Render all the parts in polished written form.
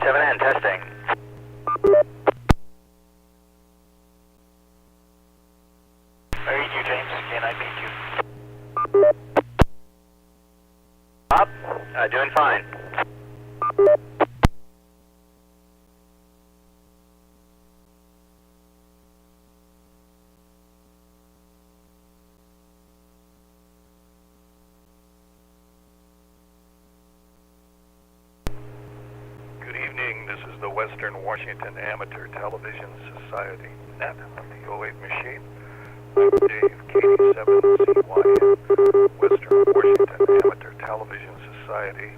WW7N testing. I read you, James. K9BQ. Up. Doing fine. Good evening. This is the Western Washington Amateur Television Society net on the 08 machine. I'm Dave, KD7CYM. Western Washington Amateur Television Society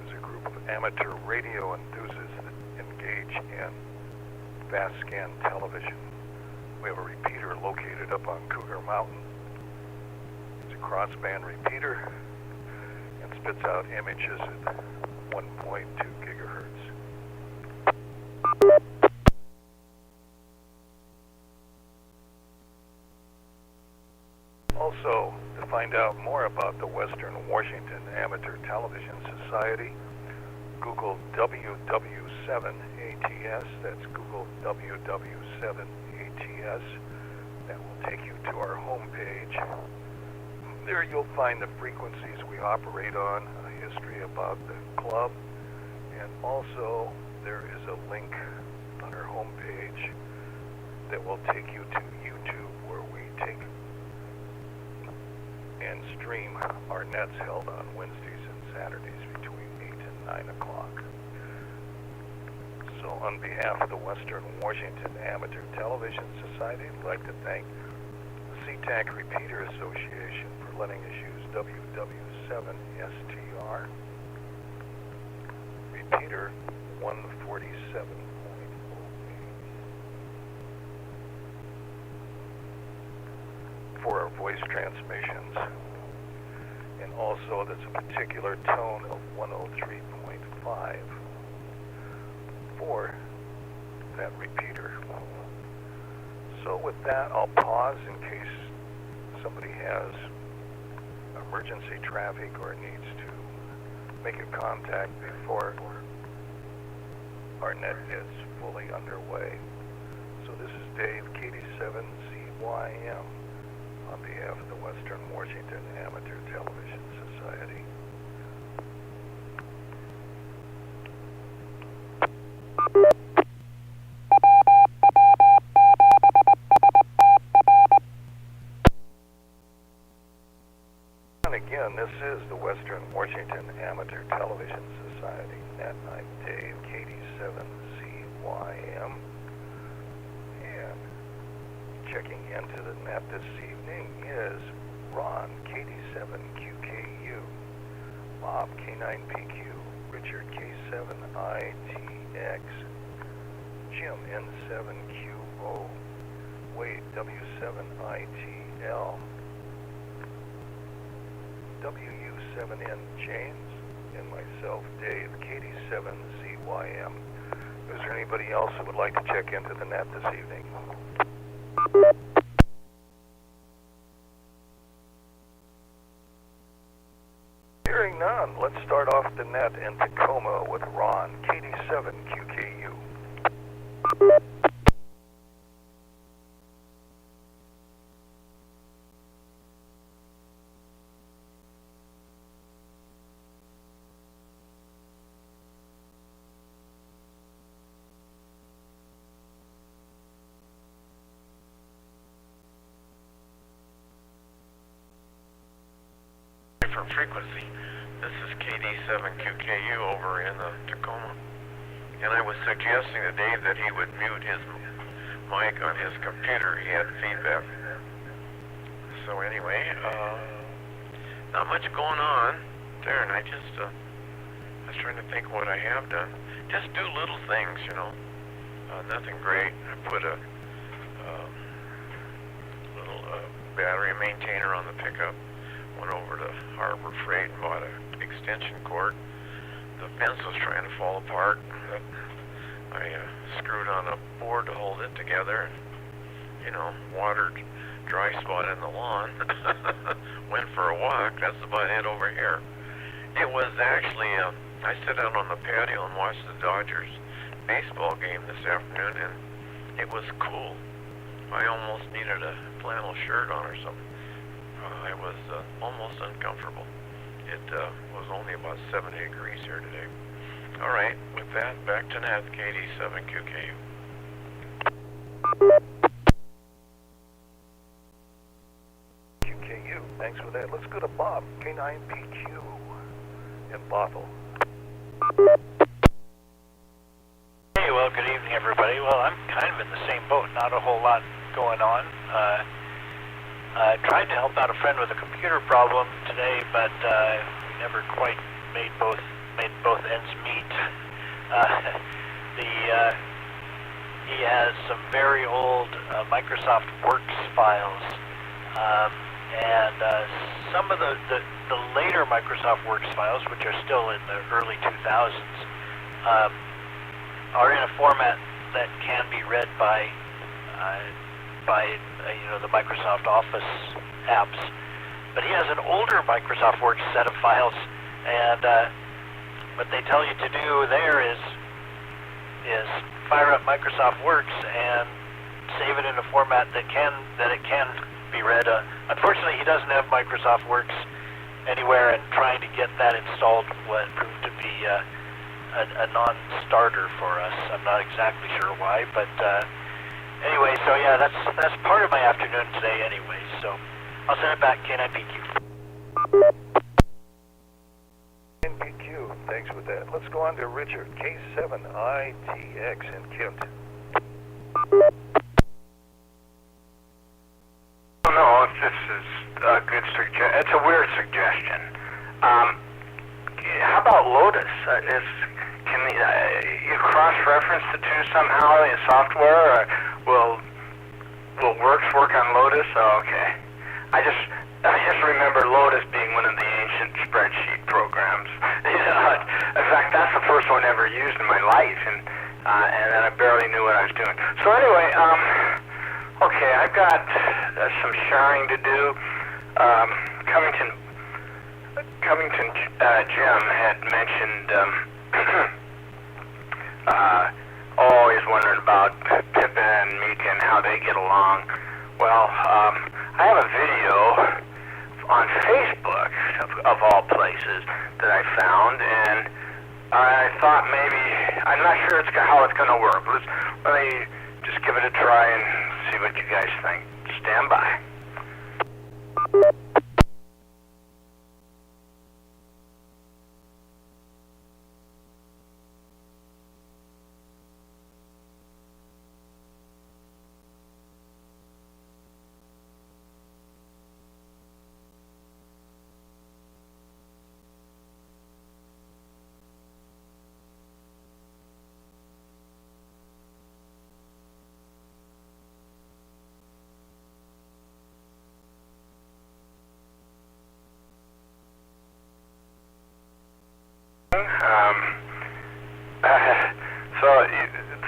is a group of amateur radio enthusiasts that engage in fast scan television. We have a repeater located up on Cougar Mountain. It's a crossband repeater and spits out images at 1.2 gigahertz. Also, to find out more about the Western Washington Amateur Television Society, Google WW7ATS. That's Google WW7ATS. That will take you to our homepage. There you'll find the frequencies we operate on, a history about the club, and also there is a link on our homepage that will take you to YouTube, where we take and stream our nets held on Wednesdays and Saturdays between 8 and 9 o'clock. So on behalf of the Western Washington Amateur Television Society, I'd like to thank the SeaTac Repeater Association for letting us use WW7STR repeater 147.08. for our voice transmissions, and also there's a particular tone of 103.5 for that repeater. So with that, I'll pause in case somebody has emergency traffic or needs to make a contact before our net is fully underway. So this is Dave, KD7CYM, on behalf of the Western Washington Amateur Television Society. And again, this is the Western Washington Amateur Television Society net. I'm Dave, KD7CYM. And checking into the net this evening is Ron, KD7QKU, Bob, K9PQ, Richard, K7ITX, Jim, N7QO, Wade, W7ITL, WU7N James, and myself, Dave, KD7CYM. Is there anybody else who would like to check into the net this evening? Hearing none, let's start off the net in Tacoma with Ron, KD7QKU. From frequency. This is KD7QKU over in Tacoma, and I was suggesting to Dave that he would mute his mic on his computer. He had feedback. So anyway, not much going on there, and I was trying to think what I have done. Just do little things, you know. Nothing great. I put a little battery maintainer on the pickup. Went over to Harbor Freight and bought an extension cord. The fence was trying to fall apart. I screwed on a board to hold it together, and, you know, watered dry spot in the lawn. Went for a walk. That's about it over here. It was actually I sat out on the patio and watched the Dodgers baseball game this afternoon, and it was cool. I almost needed a flannel shirt on or something. I was almost uncomfortable. It was only about 70 degrees here today. All right, with that, back to Nat, KD7QKU. QKU, thanks for that. Let's go to Bob, K9PQ in Bothell. Hey, well, good evening, everybody. Well, I'm kind of in the same boat. Not a whole lot going on. I tried to help out a friend with a computer problem today, but we never quite made both ends meet. He has some very old Microsoft Works files, and some of the later Microsoft Works files, which are still in the early 2000s, are in a format that can be read by the Microsoft Office apps. But he has an older Microsoft Works set of files, and what they tell you to do there is fire up Microsoft Works and save it in a format that it can be read. Unfortunately, he doesn't have Microsoft Works anywhere, and trying to get that installed proved to be a non-starter for us. I'm not exactly sure why, but anyway, so yeah, that's part of my afternoon today anyway, so I'll send it back, K9PQ. NPQ, thanks for that. Let's go on to Richard, K7ITX in Kent. I don't know if this is a good suggestion. It's a weird suggestion. How about Lotus? Can you cross-reference the two somehow in software? Or will Works work on Lotus? Oh, okay. I just remember Lotus being one of the ancient spreadsheet programs. In fact, that's the first one I ever used in my life, and I barely knew what I was doing. So anyway, okay, I've got some sharing to do. Covington Jim had mentioned always wondering about Pippa and Mika and how they get along. Well, I have a video on Facebook, of all places, that I found, and I thought maybe, I'm not sure how it's going to work. Let me just give it a try and see what you guys think. Stand by.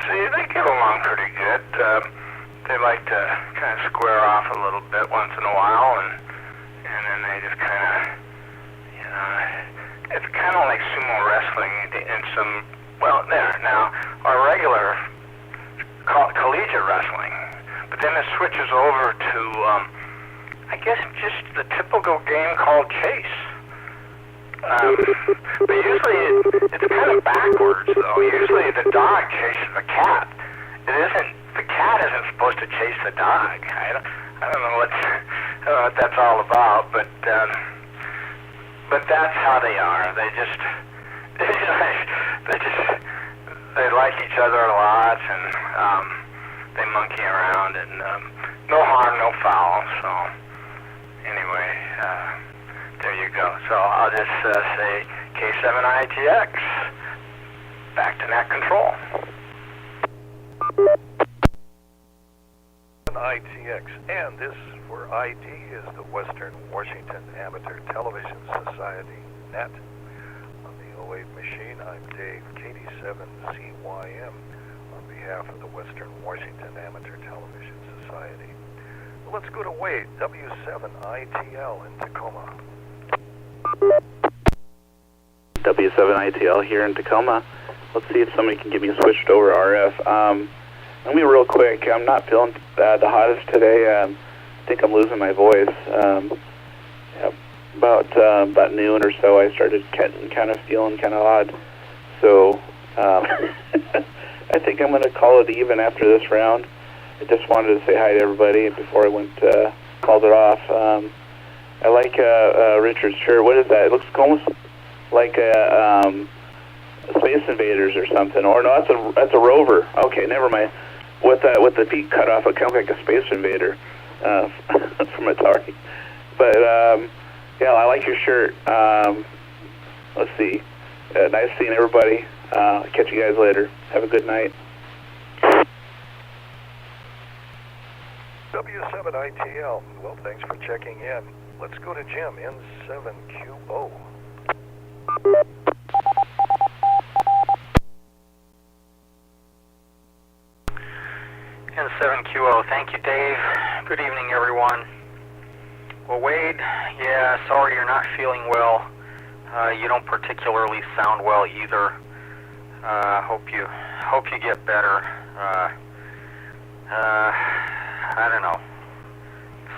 See, they get along pretty good. They like to kind of square off a little bit once in a while, and then they just kind of, it's kind of like sumo wrestling in some, well, there, now, our regular collegiate wrestling, but then it switches over to, I guess, just the typical game called chase. But usually it's kind of backwards, though. Usually the dog chases the cat. The cat isn't supposed to chase the dog. I don't know what that's all about, but that's how they are. They like each other a lot, and they monkey around, and no harm, no foul. So anyway, there you go. So I'll just say K7ITX, back to net control. ITX, and this for ID is the Western Washington Amateur Television Society net. On the 08 machine, I'm Dave, KD7CYM, on behalf of the Western Washington Amateur Television Society. Well, let's go to Wade, W7ITL in Tacoma. W7ITL here in Tacoma. Let's see if somebody can get me switched over to RF. Let me real quick. I'm not feeling the hottest today. I think I'm losing my voice. About noon or so, I started kind of feeling kind of odd. So I think I'm going to call it even after this round. I just wanted to say hi to everybody before I called it off. I like Richard's shirt. What is that? It looks almost like a Space Invaders or something. Or no, that's a rover. Okay, never mind. With the feet cut off, it comes like a Space Invader from Atari. But yeah, I like your shirt. Let's see. Nice seeing everybody. Catch you guys later. Have a good night. W7ITL. Well, thanks for checking in. Let's go to Jim, N7QO. N7QO, thank you, Dave. Good evening, everyone. Well, Wade, yeah, sorry you're not feeling well. You don't particularly sound well either. Hope you get better. I don't know.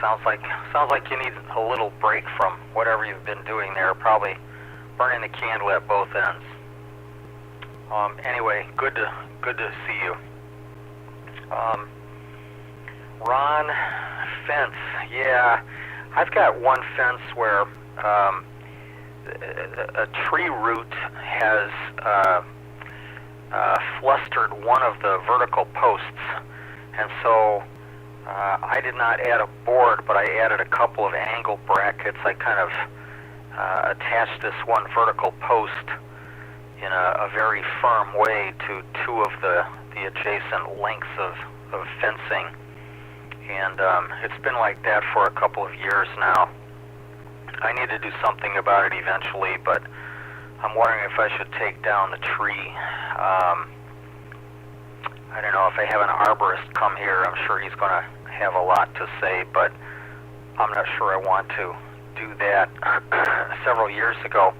Sounds like you need a little break from whatever you've been doing there. Probably burning the candle at both ends. Anyway, good to see you. Ron, fence. Yeah, I've got one fence where a tree root has flustered one of the vertical posts, and so I did not add a board, but I added a couple of angle brackets. I kind of attached this one vertical post in a very firm way to two of the adjacent lengths of fencing, and it's been like that for a couple of years now. I need to do something about it eventually, but I'm wondering if I should take down the tree. I don't know if I have an arborist come here. I'm sure he's going to have a lot to say, but I'm not sure I want to do that. Several years ago,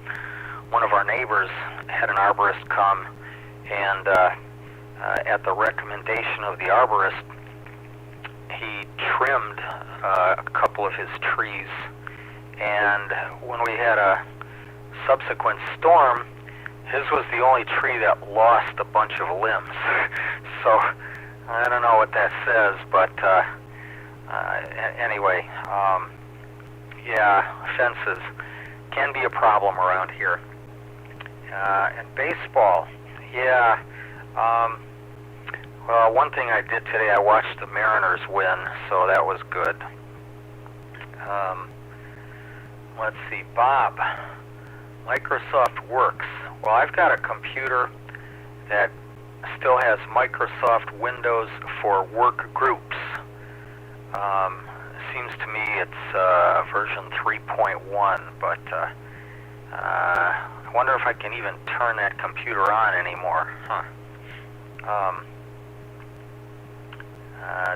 one of our neighbors had an arborist come, and at the recommendation of the arborist, he trimmed a couple of his trees, and when we had a subsequent storm, his was the only tree that lost a bunch of limbs. So I don't know what that says, but anyway, yeah, fences can be a problem around here. And baseball, yeah. Well, one thing I did today, I watched the Mariners win, so that was good. Let's see, Bob, Microsoft Works. Well, I've got a computer that still has Microsoft Windows for work groups. Seems to me it's version 3.1, but I wonder if I can even turn that computer on anymore.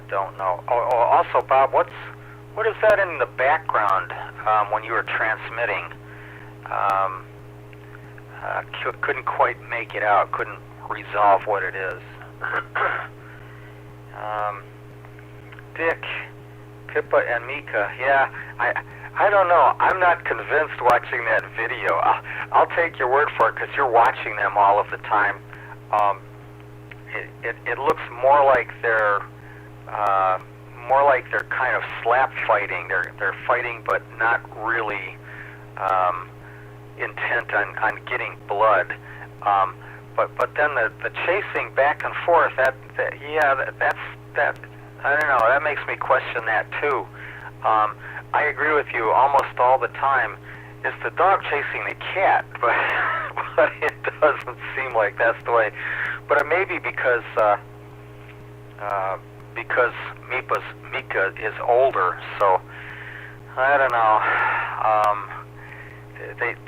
Don't know. Oh, also, Bob, what is that in the background when you were transmitting? Couldn't quite make it out. Couldn't resolve what it is. Dick, Pippa, and Mika. Yeah, I don't know. I'm not convinced watching that video. I'll take your word for it because you're watching them all of the time. It looks more like they're kind of slap fighting. They're fighting, but not really intent on getting blood. But then the chasing back and forth. That's I don't know. That makes me question that too. I agree with you almost all the time. It's the dog chasing the cat, but it doesn't seem like that's the way. But it may be because Mika is older, so I don't know.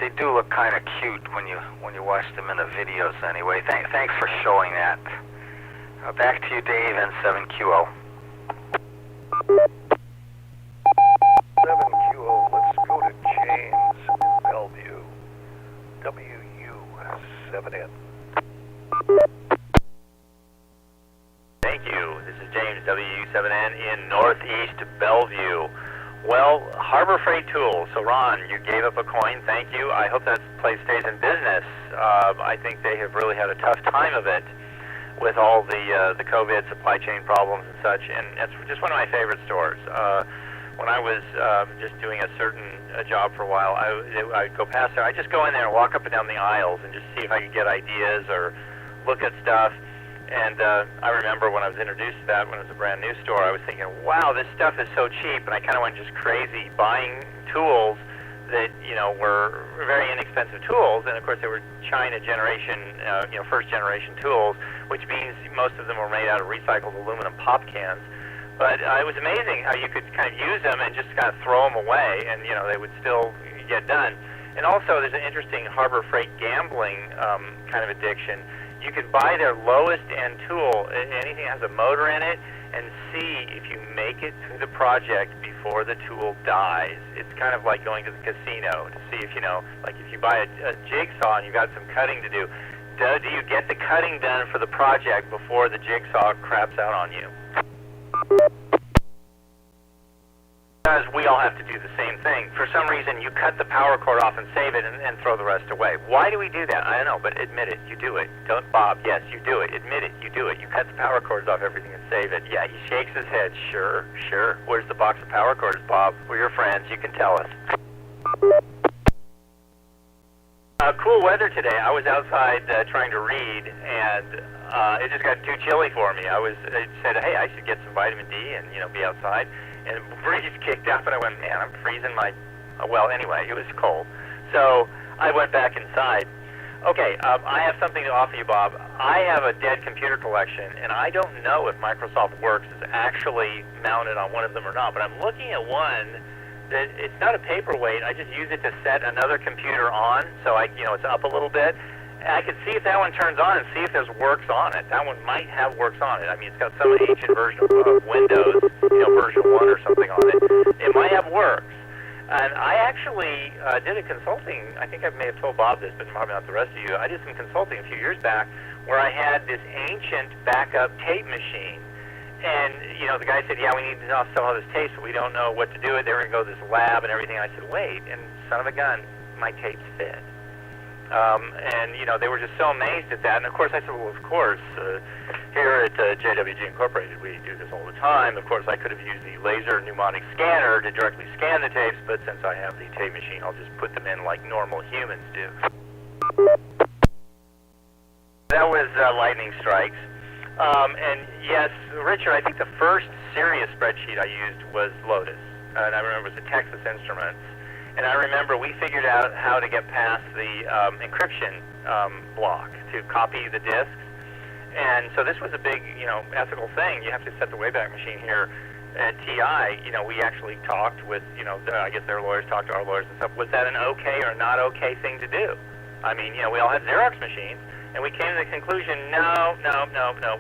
They do look kind of cute when you watch them in the videos. Anyway, thanks for showing that. Back to you, Dave, and 7QO. 7QO, let's go to James in Bellevue. WU KD7N. Thank you. This is James, WW7N in Northeast Bellevue. Well, Harbor Freight Tools. So, Ron, you gave up a coin. Thank you. I hope that place stays in business. I think they have really had a tough time of it with all the COVID supply chain problems and such. And it's just one of my favorite stores. When I was just doing a certain job for a while, I'd go past there. I'd just go in there and walk up and down the aisles and just see if I could get ideas or look at stuff. And I remember when I was introduced to that, when it was a brand new store, I was thinking, wow, this stuff is so cheap. And I kind of went just crazy buying tools that, you know, were very inexpensive tools. And of course, they were China generation, first generation tools, which means most of them were made out of recycled aluminum pop cans. But it was amazing how you could kind of use them and just kind of throw them away, and, you know, they would still get done. And also, there's an interesting Harbor Freight gambling kind of addiction. You can buy their lowest end tool, anything that has a motor in it, and see if you make it through the project before the tool dies. It's kind of like going to the casino to see if, you know, like if you buy a jigsaw and you've got some cutting to do, do you get the cutting done for the project before the jigsaw craps out on you? Because we all have to do the same thing. For some reason, you cut the power cord off and save it and throw the rest away. Why do we do that? I don't know, but admit it. You do it. Don't, Bob, yes, you do it. Admit it. You do it. You cut the power cords off everything and save it. Yeah, he shakes his head. Sure, sure. Where's the box of power cords, Bob? We're your friends. You can tell us. Cool weather today. I was outside trying to read, and it just got too chilly for me. I said, hey, I should get some vitamin D and, you know, be outside. And the breeze kicked up, and I went, man, I'm freezing my... well, anyway, it was cold. So I went back inside. Okay, I have something to offer you, Bob. I have a dead computer collection, and I don't know if Microsoft Works is actually mounted on one of them or not, but I'm looking at one that it's not a paperweight. I just use it to set another computer on, so it's up a little bit. I could see if that one turns on and see if there's Works on it. That one might have Works on it. I mean, it's got some ancient version of Windows, version 1 or something on it. It might have Works. And I actually did a consulting, I think I may have told Bob this, but probably not the rest of you. I did some consulting a few years back where I had this ancient backup tape machine. And, the guy said, yeah, we need to know some of this tape, so we don't know what to do with it. They were going to go to this lab and everything. And I said, wait, and son of a gun, my tapes fit. They were just so amazed at that. And, of course, I said, well, of course, here at JWG Incorporated, we do this all the time. Of course, I could have used the laser pneumatic scanner to directly scan the tapes, but since I have the tape machine, I'll just put them in like normal humans do. That was lightning strikes. And, yes, Richard, I think the first serious spreadsheet I used was Lotus. And I remember it was a Texas Instruments. And I remember we figured out how to get past the encryption block to copy the disks. And so this was a big, ethical thing. You have to set the Wayback Machine here at TI. We actually talked with, I guess their lawyers talked to our lawyers and stuff. Was that an okay or not okay thing to do? I mean, we all had Xerox machines, and we came to the conclusion, no,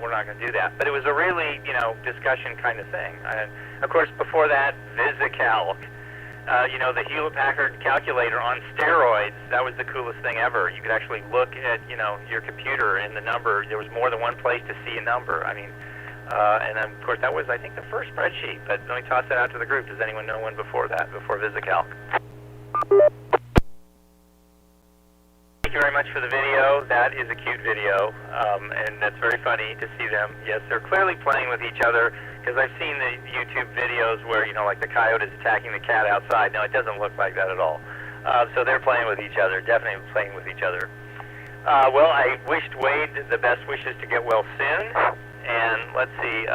we're not going to do that. But it was a really, discussion kind of thing. And, of course, before that, VisiCalc. The Hewlett-Packard calculator on steroids, that was the coolest thing ever. You could actually look at, your computer and the number. There was more than one place to see a number. I mean, and then, of course, that was, I think, the first spreadsheet. But let me toss that out to the group. Does anyone know one before that, before VisiCalc? Thank you very much for the video. That is a cute video, and that's very funny to see them. Yes, they're clearly playing with each other, because I've seen the YouTube videos where, like the coyote is attacking the cat outside. No, it doesn't look like that at all. So they're playing with each other, definitely playing with each other. Well, I wished Wade the best wishes to get well soon. And let's see.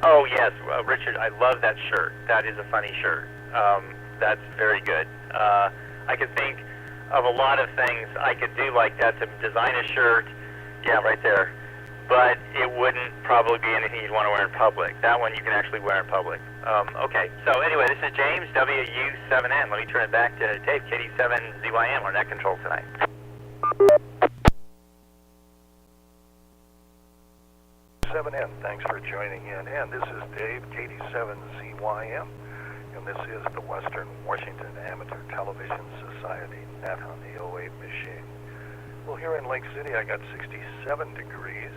Oh, yes, Richard, I love that shirt. That is a funny shirt. That's very good. I could think of a lot of things I could do like that to design a shirt. Yeah, right there. But it wouldn't probably be anything you'd want to wear in public. That one you can actually wear in public. Okay, so anyway, this is James, WU7N. Let me turn it back to Dave, KD7ZYM, our net control tonight. Thanks for joining in. And this is Dave, KD7ZYM, and this is the Western Washington Amateur Television Society net on the 08 machine. We'll here in Lake City I got 67 degrees,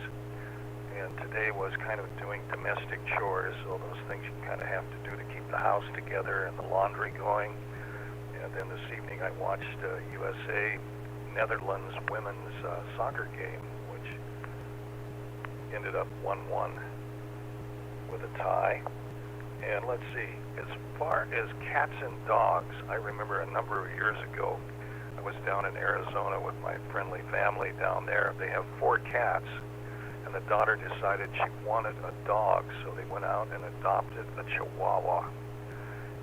and today was kind of doing domestic chores, so those things you kind of have to do to keep the house together and the laundry going. And then this evening I watched USA Netherlands women's soccer game, which ended up 1-1 with a tie. And let's see, as far as cats and dogs, I remember a number of years ago, I was down in Arizona with my friendly family down there. They have 4 cats, and the daughter decided she wanted a dog, so they went out and adopted a Chihuahua.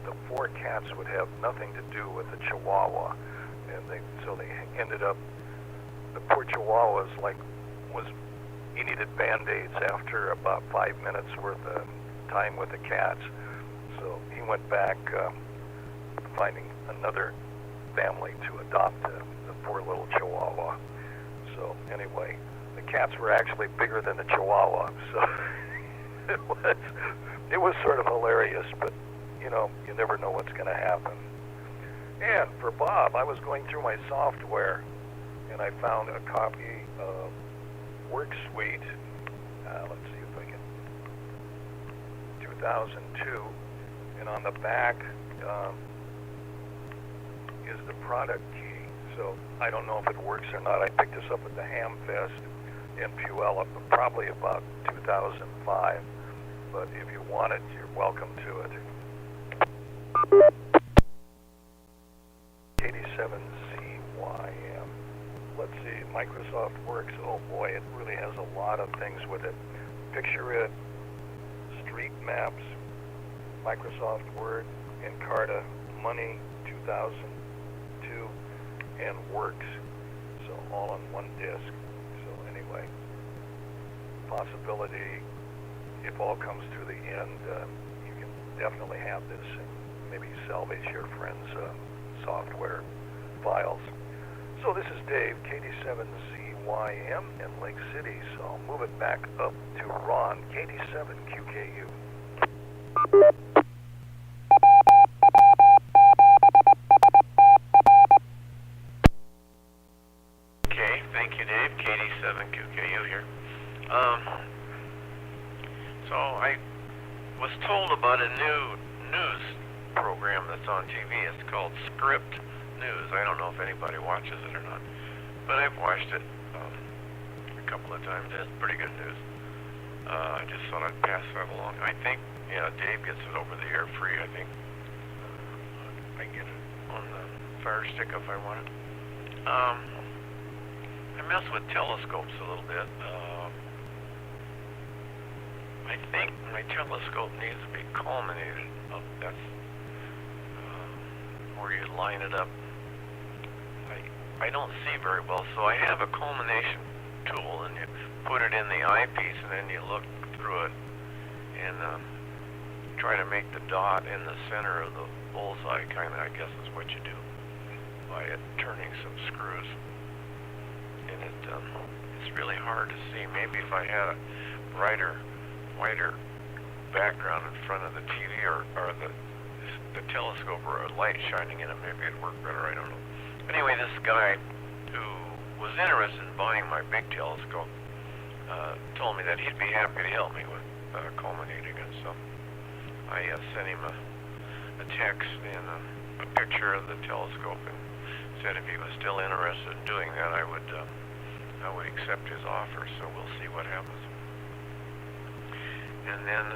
The 4 cats would have nothing to do with the Chihuahua, and so they ended up, the poor Chihuahua he needed Band-Aids after about 5 minutes worth of time with the cats. So he went back finding another family to adopt the poor little Chihuahua. So anyway, the cats were actually bigger than the Chihuahua, so it was sort of hilarious, but you know, you never know what's going to happen. And for Bob, I was going through my software and I found a copy of WorkSuite, let's see if I can, 2002, and on the back is the product key. So I don't know if it works or not. I picked this up at the Ham Fest in Puyallup, probably about 2005, but if you want it, you're welcome to it. 87CYM. Let's see, Microsoft Works, oh boy, it really has a lot of things with it. Picture It, Street Maps, Microsoft Word, Encarta, Money 2002, and Works. So all on one disk. So anyway, possibility, if all comes to the end, you can definitely have this and maybe salvage your friend's software files. So this is Dave, KD7ZYM in Lake City, so I'll move it back up to Ron, KD7QKU. Okay, thank you, Dave. KD7QKU here. So I was told about a new news program that's on TV. It's called Script News. I don't know if anybody watches it or not, but I've watched it a couple of times. It's pretty good news. I just thought I'd pass that along. I think, yeah, Dave gets it over the air free. I think I get it on the Fire Stick if I want it. I mess with telescopes a little bit. I think my telescope needs to be culminated. That's where you line it up. I don't see very well, so I have a culmination tool, and you put it in the eyepiece, and then you look through it and try to make the dot in the center of the bullseye, kind of, I guess is what you do by turning some screws. And it's really hard to see. Maybe if I had a brighter, whiter background in front of the TV or the telescope or a light shining in it, maybe it'd work better, I don't know. Anyway, this guy who was interested in buying my big telescope told me that he'd be happy to help me with culminating it, so I sent him a text and a picture of the telescope and said if he was still interested in doing that, I would accept his offer, so we'll see what happens. And then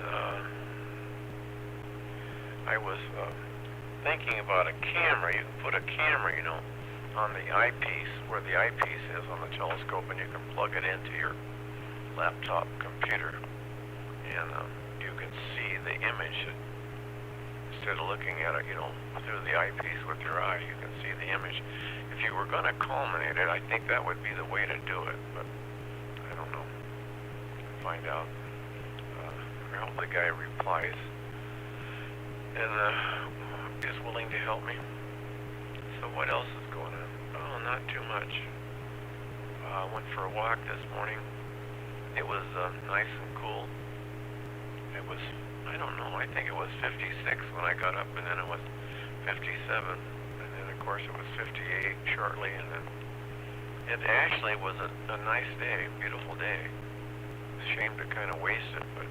I was thinking about a camera. You can put a camera, you know, on the eyepiece, where the eyepiece is on the telescope, and you can plug it into your laptop computer, and you can see the image. Instead of looking at it, you know, through the eyepiece with your eye, you can see the image. If you were going to culminate it, I think that would be the way to do it, but I don't know. Find out. I hope the guy replies and is willing to help me. So what else is going on? Oh, not too much. I went for a walk this morning. It was nice and cool. It was, I don't know, I think it was 56 when I got up, and then it was 57, and then of course it was 58 shortly, and then it actually was a nice day, beautiful day. Shame to kind of waste it, but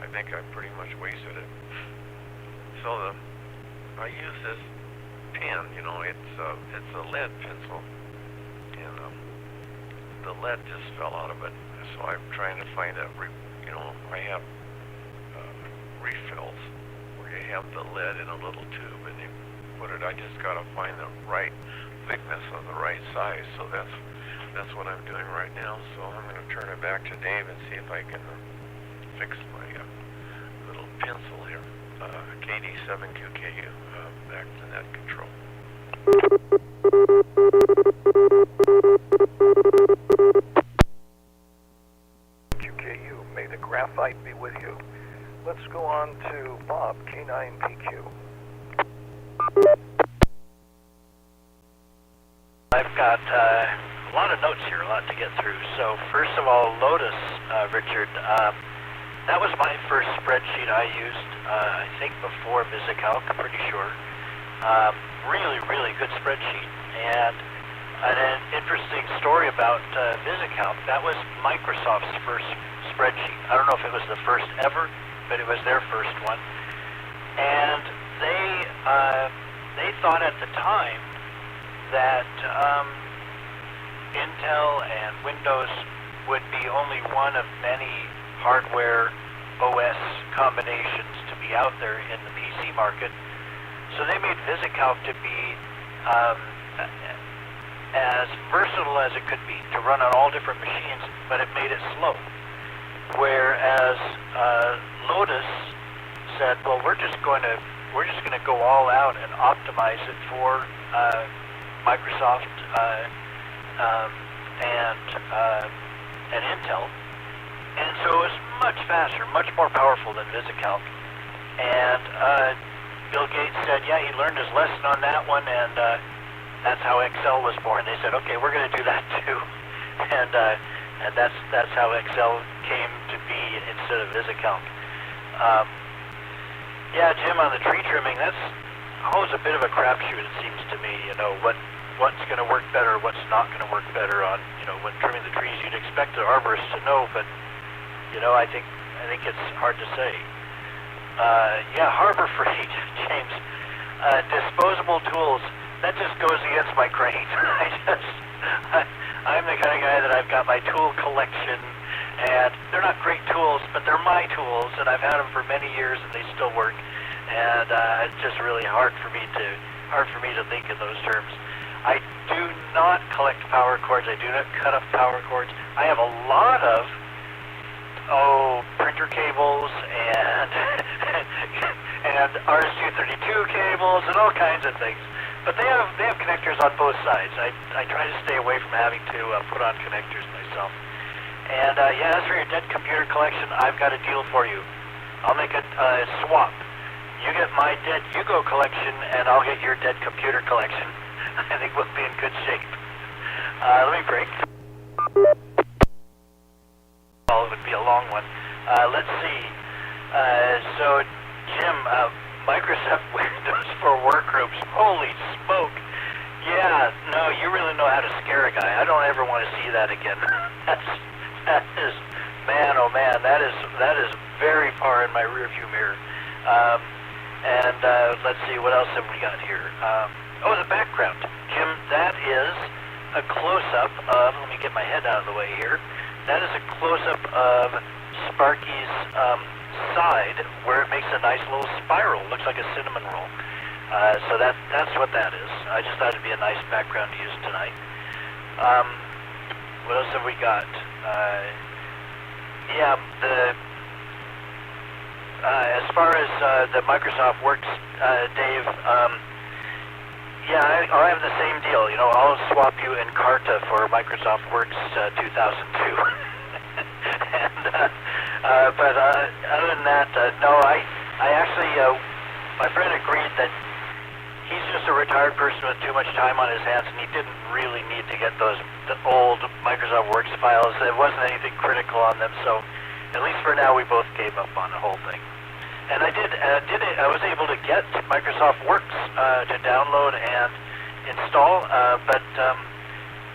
I think I pretty much wasted it. So I use this pen, you know, it's a lead pencil, and the lead just fell out of it. So I'm trying to find I have refills where you have the lead in a little tube and you put it. I just got to find the right thickness of the right size. So that's what I'm doing right now. So I'm going to turn it back to Dave and see if I can fix my little pencil here. KD7QKU, back to net control. QKU, may the graphite be with you. Let's go on to Bob, K9PQ. I've got a lot of notes here, a lot to get through. So first of all, Lotus, Richard, that was my first spreadsheet I used, I think before VisiCalc, pretty sure. Really, really good spreadsheet. And an interesting story about VisiCalc, that was Microsoft's first spreadsheet. I don't know if it was the first ever, but it was their first one. And they thought at the time that Intel and Windows would be only one of many hardware OS combinations to be out there in the PC market. So they made VisiCalc to be as versatile as it could be, to run on all different machines, but it made it slow. Whereas Lotus said, well, we're just going to go all out and optimize it for Microsoft and Intel, and so it was much faster, much more powerful than VisiCalc. And Bill Gates said, yeah, he learned his lesson on that one, and that's how Excel was born. They said, okay, we're going to do that too, and that's how Excel came to be instead of VisiCalc. Yeah, Jim, on the tree trimming, that's always a bit of a crapshoot, it seems to me. You know, what's going to work better, what's not going to work better on, you know, when trimming the trees. You'd expect the arborist to know, but, you know, I think it's hard to say. Yeah, Harbor Freight, James. Disposable tools, that just goes against my grain. I'm the kind of guy that I've got my tool collection, and they're not great tools, but they're my tools, and I've had them for many years, and they still work. And it's just really hard for me to think in those terms. I do not collect power cords. I do not cut off power cords. I have a lot of printer cables and and RS-232 cables and all kinds of things. But they have connectors on both sides. I try to stay away from having to put on connectors myself. And yeah, as for your dead computer collection, I've got a deal for you. I'll make a swap. You get my dead Yugo collection, and I'll get your dead computer collection. I think we'll be in good shape. Let me break. Well, it would be a long one. Let's see. So, Jim, Microsoft Windows for workgroups. Holy smoke! Yeah, no, you really know how to scare a guy. I don't ever want to see that again. That is, man, oh man, that is very far in my rearview mirror. And let's see, what else have we got here? The background. Jim, that is a close-up of, let me get my head out of the way here, that is a close-up of Sparky's side, where it makes a nice little spiral, looks like a cinnamon roll. So that's what that is. I just thought it'd be a nice background to use tonight. What else have we got? Yeah, as far as the Microsoft Works, Dave, yeah, I'll have the same deal. You know, I'll swap you in Carta for Microsoft Works 2002. But other than that, no, I actually, my friend agreed that he's just a retired person with too much time on his hands, and he didn't really need to get the old Microsoft Works files. There wasn't anything critical on them, so at least for now, we both gave up on the whole thing. And I I was able to get Microsoft Works to download and install, but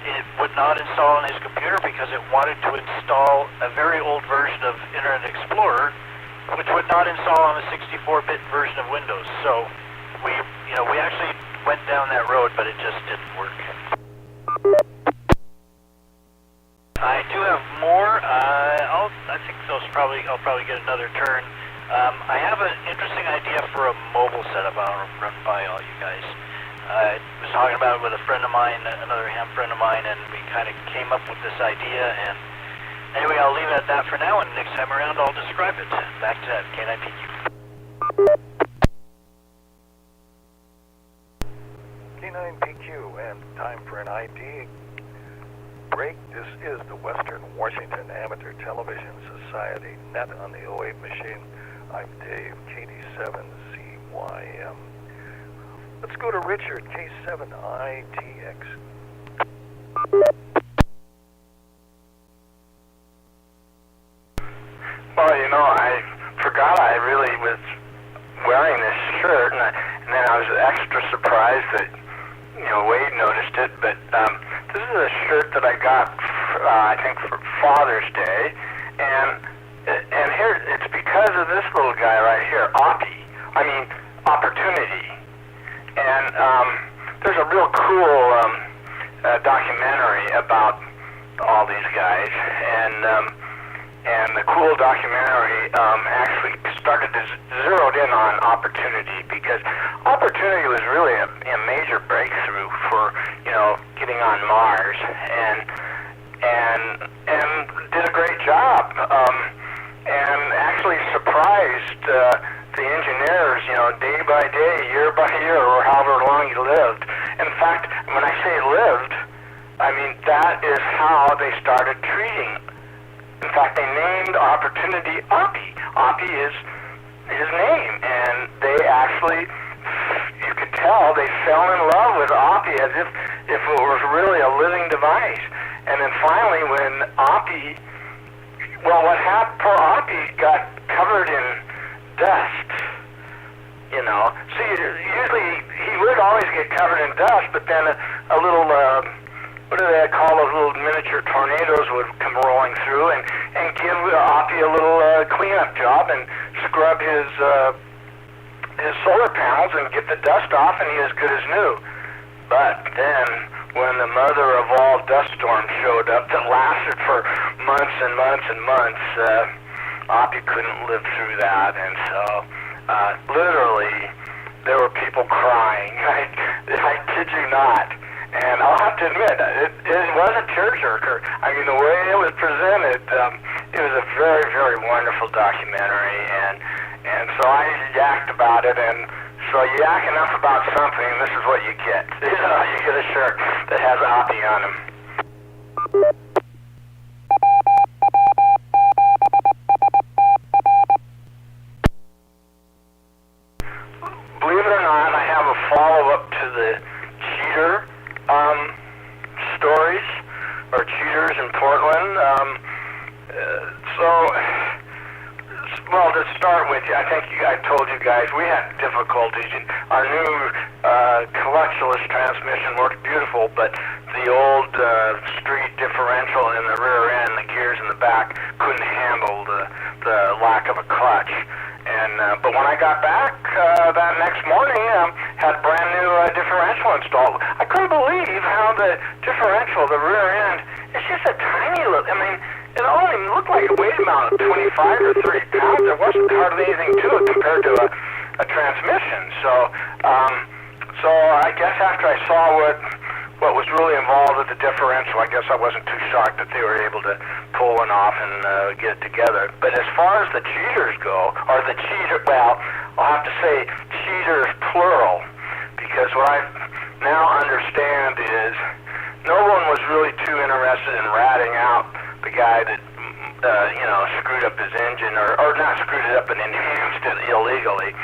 it would not install on his computer because it wanted to install a very old version of Internet Explorer, which would not install on a 64-bit version of Windows. So we actually went down that road, but it just didn't work. I do have more. I think I'll probably get another turn. I have an interesting idea for a mobile setup I'll run by all you guys. I was talking about it with a friend of mine, another ham friend of mine, and we kind of came up with this idea. And anyway, I'll leave it at that for now, and next time around I'll describe it. Back to K9PQ. K9PQ, and time for an ID break. This is the Western Washington Amateur Television Society net on the 08 machine. I'm Dave, KD7CYM. Let's go to Richard, K7ITX. Well, I forgot I really was wearing this shirt, and then I was extra surprised that, Wade noticed it, but this is a shirt that I got, I think, for Father's Day, and here, it's because of this little guy right here, Opportunity. And there's a real cool documentary about all these guys, and the cool documentary actually started to zeroed in on Opportunity, because Opportunity was really a major breakthrough for getting on Mars, and did a great job, and actually surprised the engineers, day by day, year by year, or however long he lived. In fact, when I say lived, I mean that is how they started treating. In fact, they named Opportunity Oppie. Oppie is his name, and they actually, you could tell, they fell in love with Oppie as if it was really a living device. And then finally, when Oppie, what happened? Poor Oppie got covered in dust. See, usually he would always get covered in dust, but then a little, what do they call those little miniature tornadoes would come rolling through and give Oppie a little cleanup job and scrub his solar panels and get the dust off, and he was good as new. But then, when the mother of all dust storms showed up that lasted for months and months and months, Oppie couldn't live through that, and so literally there were people crying. I kid you not. And I'll have to admit, it was a tearjerker. I mean, the way it was presented, it was a very, very wonderful documentary, and so I yacked about it, and so you yak enough about something, this is what you get. You get a shirt that has Oppie on him. Believe it or not, I have a follow-up to the cheater stories, or cheaters in Portland. Well, to start with, I think I told you guys we had difficulties. Our new clutchless transmission worked beautiful, but the old street differential in the rear end, the gears in the back, couldn't handle the lack of a clutch. But when I got back that next morning, had a brand new differential installed. I couldn't believe how the differential, the rear end, it's just a tiny little, it only looked like it weighed about 25 or 30 pounds. There wasn't hardly anything to it compared to a transmission. So I guess after I saw what was really involved with the differential, I guess I wasn't too shocked that they were able to pull one off and get it together. But as far as the cheaters go, or the cheater, well, I'll have to say cheaters plural, because what I now understand is no one was really too interested in ratting out the guy that screwed up his engine, or not screwed it up, but enhanced it illegally.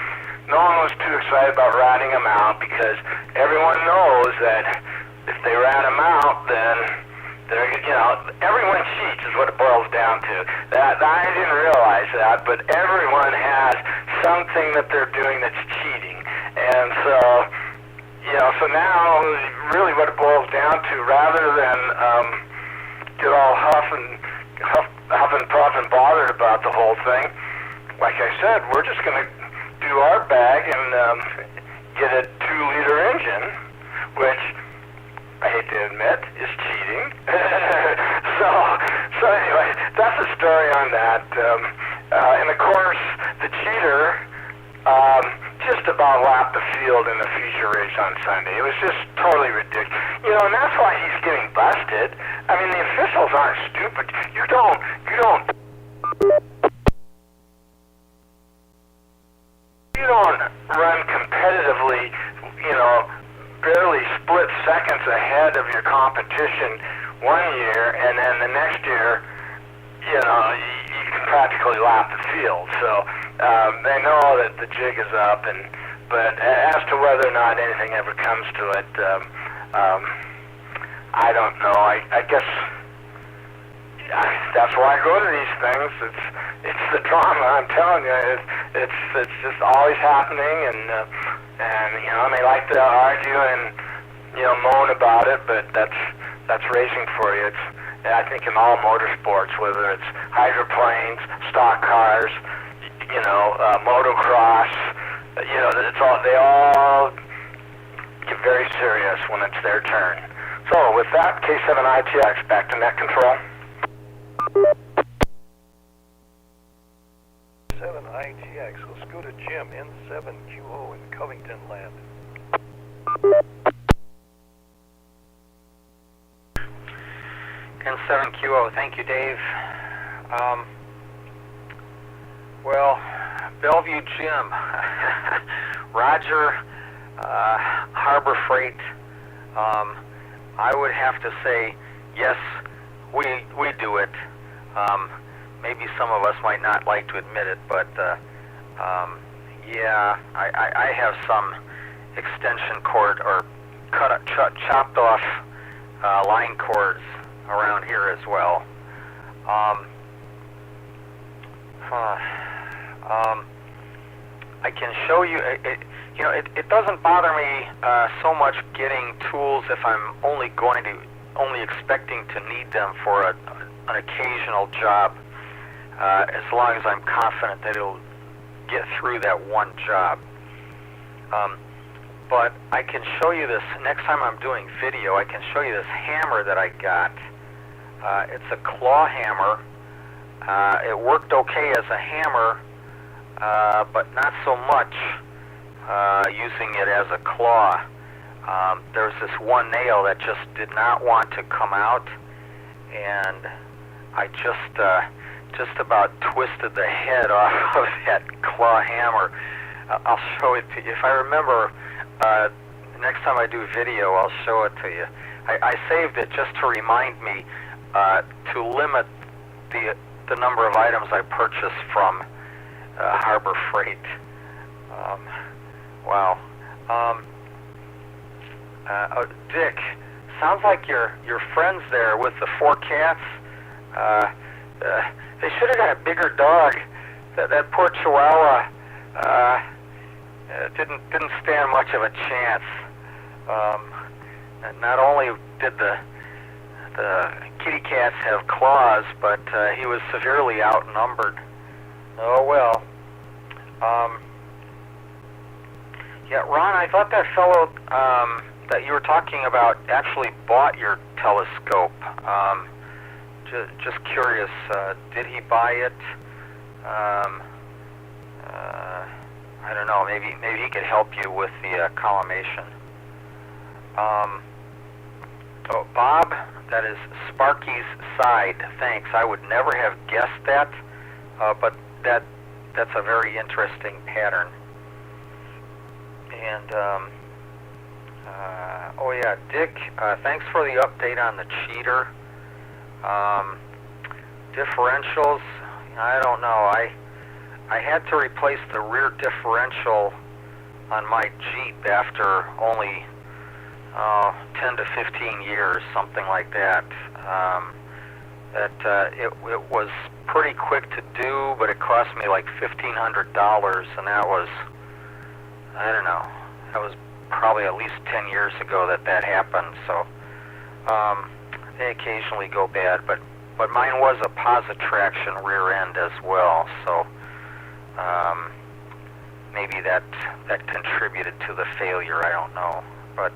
No one was too excited about ratting him out, because everyone knows that if they rat him out, then everyone cheats is what it boils down to. That I didn't realize that, but everyone has something that they're doing that's cheating, and so So now, really what it boils down to, rather than get all huff and puff and bothered about the whole thing, like I said, we're just going to do our bag and get a 2-liter engine, which I hate to admit is cheating. so anyway, that's the story on that. And of course, the cheater just about lapped the field in the feature race on Sunday. It was just totally ridiculous. And that's why he's getting busted. I mean, the officials aren't stupid. You don't run competitively, barely split seconds ahead of your competition one year, and then the next year, you can practically lap the field. So they know that the jig is up, but as to whether or not anything ever comes to it, I don't know. I guess that's why I go to these things. It's the drama. I'm telling you, it's just always happening, and they like to argue and moan about it, but that's racing for you. I think in all motorsports, whether it's hydroplanes, stock cars, motocross, they all get very serious when it's their turn. So with that, K7ITX, back to net control. 7ITX, let's go to Jim, N7QO in Covington land. N7QO, thank you, Dave. Well, Bellevue Jim, Roger, Harbor Freight, I would have to say, yes, we do it. Maybe some of us might not like to admit it, but yeah, I have some extension cord or chopped off line cords around here as well. I can show you. It doesn't bother me so much getting tools if I'm only expecting to need them for an occasional job, as long as I'm confident that it'll get through that one job. But I can show you this next time I'm doing video. I can show you this hammer that I got. It's a claw hammer. It worked okay as a hammer, but not so much using it as a claw. There's this one nail that just did not want to come out, and I just about twisted the head off of that claw hammer. I'll show it to you. If I remember, next time I do video, I'll show it to you. I saved it just to remind me to limit the number of items I purchase from Harbor Freight. Wow. Dick, sounds like your friends there with the 4 cats. They should have got a bigger dog. That poor Chihuahua didn't stand much of a chance. Not only did the kitty cats have claws, but he was severely outnumbered. Oh well. Yeah, Ron, I thought that fellow that you were talking about actually bought your telescope. Just curious, did he buy it? I don't know. Maybe he could help you with the collimation. Oh, Bob, that is Sparky's side. Thanks. I would never have guessed that, but that's a very interesting pattern. And oh yeah, Dick, thanks for the update on the cheater. Differentials, I don't know. I had to replace the rear differential on my Jeep after only 10 to 15 years, something like that. It was pretty quick to do, but it cost me like $1,500, and that was, I don't know, that was probably at least 10 years ago that happened. So they occasionally go bad, but mine was a positraction rear end as well. So maybe that contributed to the failure. I don't know, but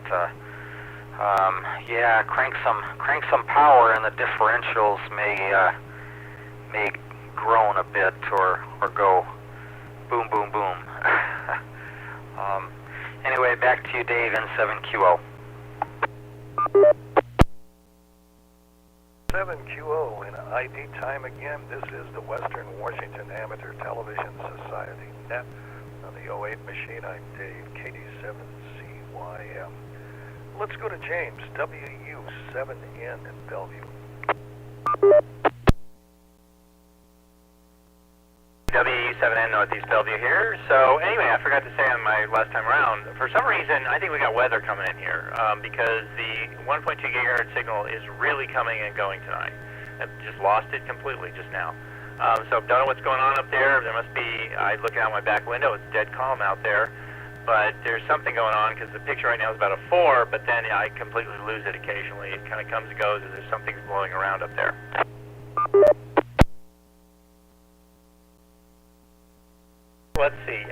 yeah, crank some power, and the differentials may groan a bit or go boom, boom, boom. Anyway, back to you, Dave, N7QO. 7QO in ID time again. This is the Western Washington Amateur Television Society net. On the 08 machine, I'm Dave, KD7CYM. Let's go to James, WU7N in Bellevue. WW7ATS Northeast Bellevue here. So anyway, I forgot to say on my last time around, for some reason, I think we got weather coming in here because the 1.2 gigahertz signal is really coming and going tonight. I've just lost it completely just now. So don't know what's going on up there. There must be, I'm looking out my back window, it's dead calm out there. But there's something going on because the picture right now is about a 4, but then I completely lose it occasionally. It kind of comes and goes as if something's blowing around up there. Let's see.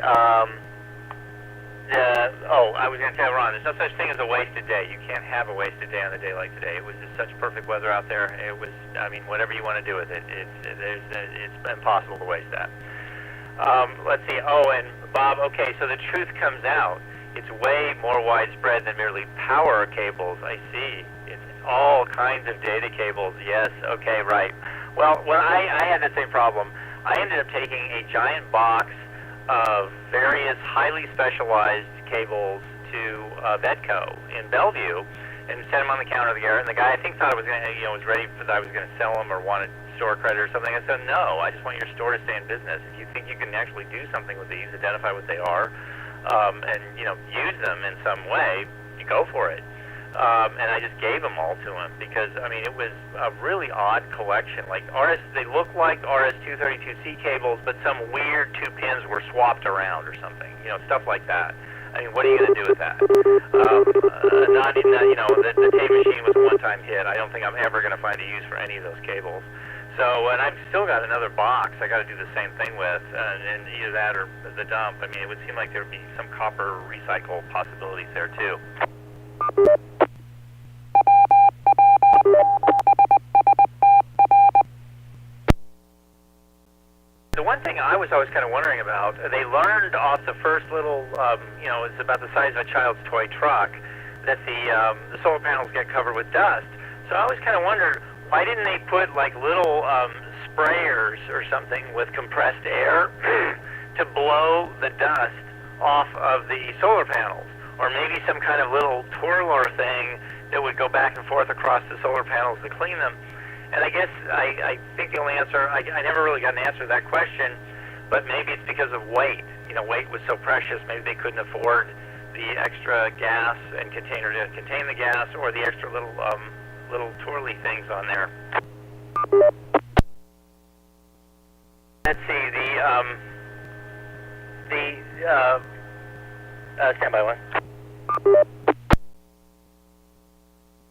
I was going to tell Ron, there's no such thing as a wasted day. You can't have a wasted day on a day like today. It was just such perfect weather out there. It was, I mean, whatever you want to do with it, it's impossible to waste that. Let's see. Oh, and Bob, okay, so the truth comes out. It's way more widespread than merely power cables. I see. It's all kinds of data cables. Yes, okay, right. Well, when I had the same problem, I ended up taking a giant box of various highly specialized cables to Bedco in Bellevue and set them on the counter there. And the guy, I think, thought I was going to, was ready for that. I was going to sell them or wanted store credit or something. I said, no, I just want your store to stay in business. If you think you can actually do something with these, identify what they are, and use them in some way, you go for it. And I just gave them all to him because, I mean, it was a really odd collection. Like they look like RS-232C cables, but some weird 2 pins were swapped around or something. Stuff like that. I mean, what are you going to do with that? Not even that, the tape machine was a one-time hit. I don't think I'm ever going to find a use for any of those cables. So, and I've still got another box I got to do the same thing with, and either that or the dump. I mean, it would seem like there would be some copper recycle possibilities there, too. The one thing I was always kind of wondering about, they learned off the first little, it's about the size of a child's toy truck, that the solar panels get covered with dust. So I always kind of wondered, why didn't they put like little sprayers or something with compressed air to blow the dust off of the solar panels? Or maybe some kind of little twirler thing that would go back and forth across the solar panels to clean them. And I guess I think the only answer, I never really got an answer to that question, but maybe it's because of weight. Weight was so precious, maybe they couldn't afford the extra gas and container to contain the gas, or the extra little twirly things on there. Let's see, standby one.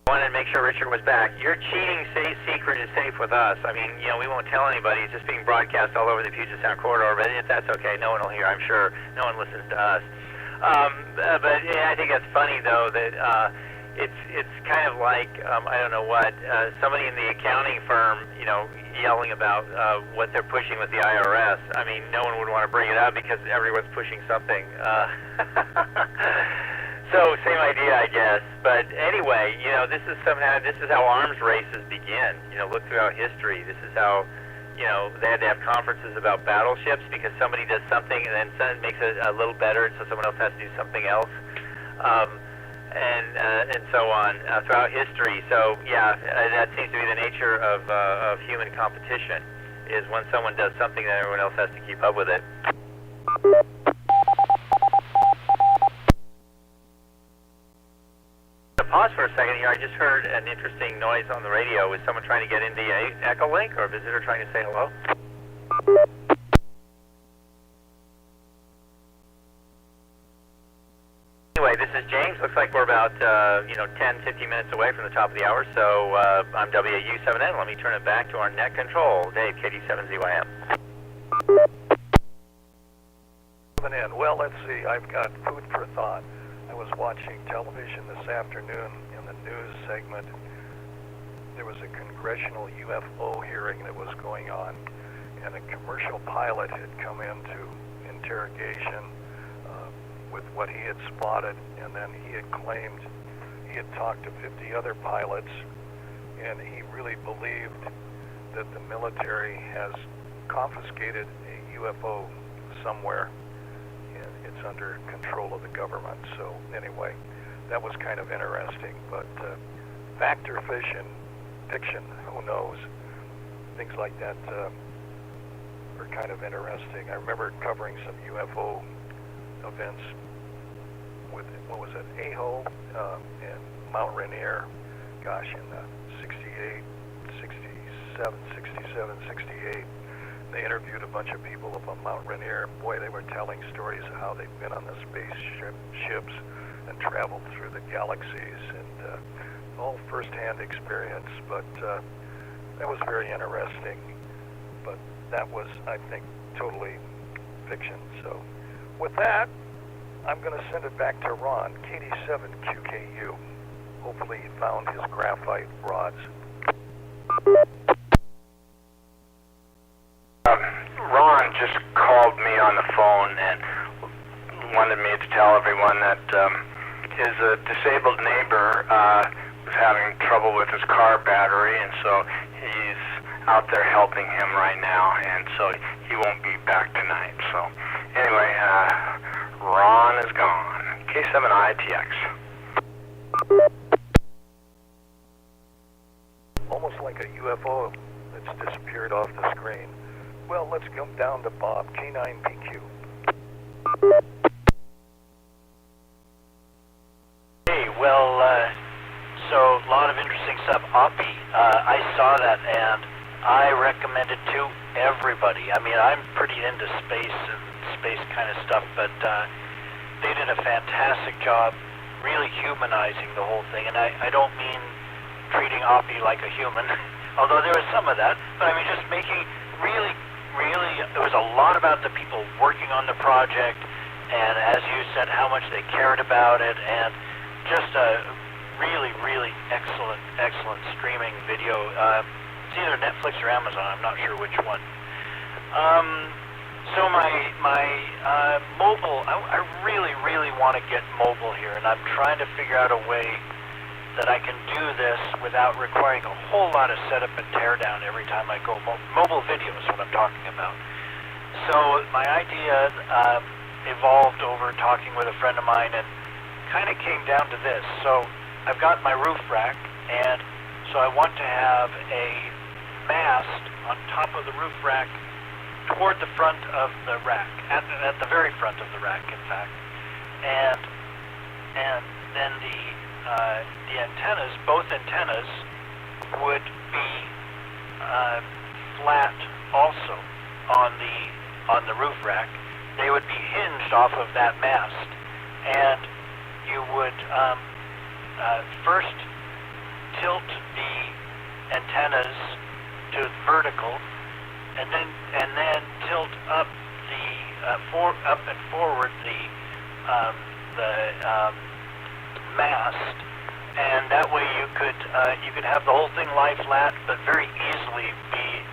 Wanted to make sure Richard was back. Your cheating secret is safe with us. I mean, we won't tell anybody. It's just being broadcast all over the Puget Sound corridor, but that's okay. No one will hear, I'm sure. No one listens to us. But yeah, I think that's funny, though, that it's kind of like, I don't know what, somebody in the accounting firm, yelling about what they're pushing with the IRS. I mean, no one would want to bring it up because everyone's pushing something. So, same idea, I guess. But anyway, this is how arms races begin. Look throughout history. This is how, they had to have conferences about battleships because somebody does something and then it makes it a little better, so someone else has to do something else. And so on throughout history. So, yeah, that seems to be the nature of human competition, is when someone does something, then everyone else has to keep up with it. Pause for a second here. I just heard an interesting noise on the radio. Was someone trying to get into the Echo Link, or a visitor trying to say hello? Anyway, this is James. looks like we're about 10, 15 minutes away from the top of the hour. So I'm WW7N. Let me turn it back to our net control, Dave, KD7ZYM. Well, let's see. I've got food for thought. I was watching television this afternoon in the news segment. There was a congressional UFO hearing that was going on, and a commercial pilot had come into interrogation with what he had spotted, and then he had claimed he had talked to 50 other pilots, and he really believed that the military has confiscated a UFO somewhere, and it's under control of the government. So anyway, that was kind of interesting, but fact or fiction, who knows? Things like that are kind of interesting. I remember covering some UFO events with, what was it, AHO and Mount Rainier, gosh, in 68, 67, 68. They interviewed a bunch of people up on Mount Rainier. Boy, they were telling stories of how they've been on the spaceships and traveled through the galaxies, and all first-hand experience, but that was very interesting. But that was, I think, totally fiction. So with that, I'm going to send it back to Ron, KD7QKU. Hopefully he found his graphite rods. Ron just called me on the phone and wanted me to tell everyone that his disabled neighbor was having trouble with his car battery, and so he's out there helping him right now, and so he won't be back tonight. So anyway, Ron is gone. K7ITX. Almost like a UFO that's disappeared off the screen. Well, let's go down to Bob, K9PQ. Hey, well, so a lot of interesting stuff. Oppie, I saw that and I recommend it to everybody. I mean, I'm pretty into space and space kind of stuff, but they did a fantastic job really humanizing the whole thing. And I don't mean treating Oppie like a human, although there was some of that, but I mean just making really, there was a lot about the people working on the project, and as you said, how much they cared about it, and just a really, excellent streaming video. It's either Netflix or Amazon, I'm not sure which one. So my mobile, I really want to get mobile here, and I'm trying to figure out a way that I can do this without requiring a whole lot of setup and teardown every time I go. Mobile video is what I'm talking about. So my idea evolved over talking with a friend of mine, and kind of came down to this. So I've got my roof rack, and so I want to have a mast on top of the roof rack toward the front of the rack, at the very front of the rack, in fact. And then the antennas, both antennas, would be flat also on the roof rack. They would be hinged off of that mast, and you would first tilt the antennas to vertical, and then tilt up up and forward the mast, and that way you could have the whole thing lie flat, but very easily be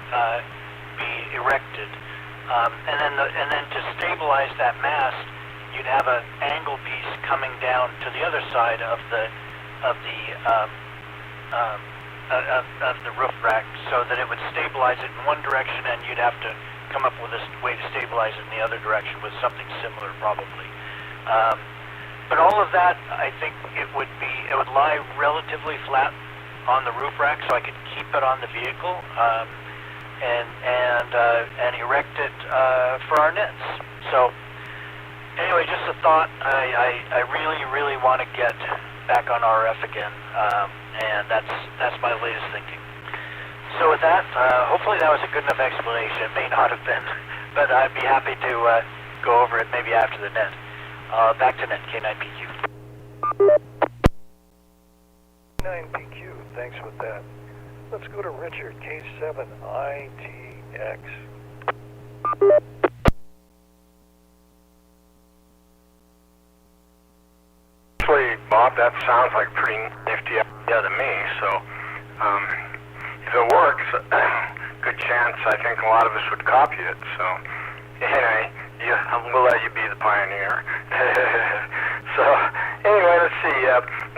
erected. And then to stabilize that mast, you'd have an angle piece coming down to the other side of the roof rack, so that it would stabilize it in one direction, and you'd have to come up with a way to stabilize it in the other direction with something similar, probably. But all of that, I think it would lie relatively flat on the roof rack, so I could keep it on the vehicle, and erect it for our nets. So anyway, just a thought. I really want to get back on RF again, and that's my latest thinking. So with that, hopefully that was a good enough explanation. It may not have been, but I'd be happy to go over it maybe after the net. Back to net, K9PQ. 9PQ, thanks with that. Let's go to Richard, K7ITX. Actually, Bob, that sounds like a pretty nifty idea to me, so if it works, good chance I think a lot of us would copy it, so anyway, we'll let you be the pioneer. So, anyway, let's see,